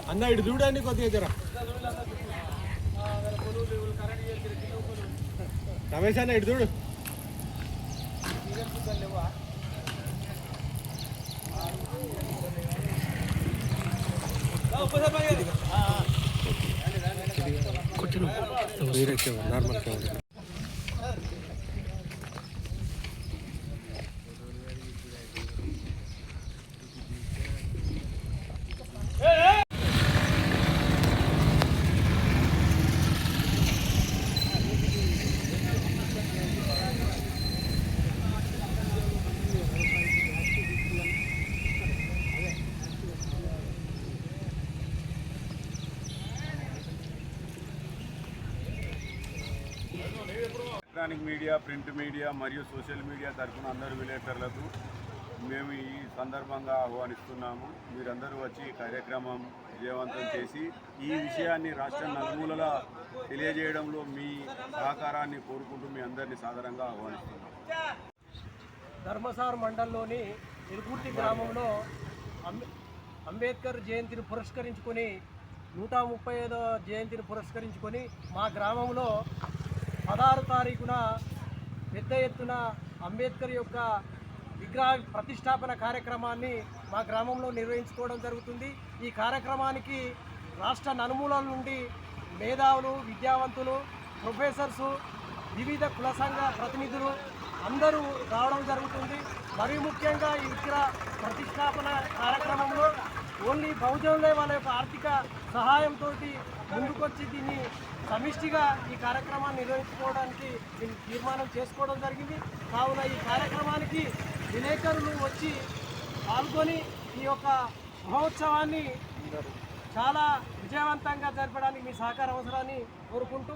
అన్న ఇటు చూడండి కొద్దిగా జర రమేష్ అన్న ఇటు చూడు normal electronic media, print media మరియు సోషల్ మీడియా తరఫున అందరు విలేకరులకు మేము ఈ సందర్భంగా ఆహ్వానిస్తున్నాము. మీరందరూ వచ్చి ఈ కార్యక్రమం విజయవంతం చేసి ఈ విషయాన్ని రాష్ట్ర నలుమూలలా తెలియజేయడంలో మీ సహకారాన్ని కోరుకుంటూ మీ అందరినీ సాదరంగా ఆహ్వానిస్తున్నాము. ధర్మసార్ మండలంలోని ఇరుకుర్తి గ్రామంలో అంబేద్కర్ జయంతిని పురస్కరించుకొని 135వ జయంతిని పురస్కరించుకొని మా గ్రామంలో 16 తారీఖున పెద్ద ఎత్తున అంబేద్కర్ యొక్క విగ్రహ ప్రతిష్టాపన కార్యక్రమాన్ని మా గ్రామంలో నిర్వహించుకోవడం జరుగుతుంది. ఈ కార్యక్రమానికి రాష్ట్ర నలుమూలల నుండి మేధావులు, విద్యావంతులు, ప్రొఫెసర్సు, వివిధ కుల సంఘ ప్రతినిధులు అందరూ రావడం జరుగుతుంది. మరియు ముఖ్యంగా ఈ విగ్రహ ప్రతిష్టాపన కార్యక్రమంలో ఓన్లీ బహుజనులే వాళ్ళ యొక్క ఆర్థిక సహాయంతో ముందుకొచ్చి దీన్ని సమిష్టిగా ఈ కార్యక్రమాన్ని నిర్వహించుకోవడానికి తీర్మానం చేసుకోవడం జరిగింది. కావున ఈ కార్యక్రమానికి విలేకరులు వచ్చి పాల్గొని ఈ యొక్క మహోత్సవాన్ని చాలా విజయవంతంగా జరపడానికి మీ సహకార అవసరాన్ని కోరుకుంటూ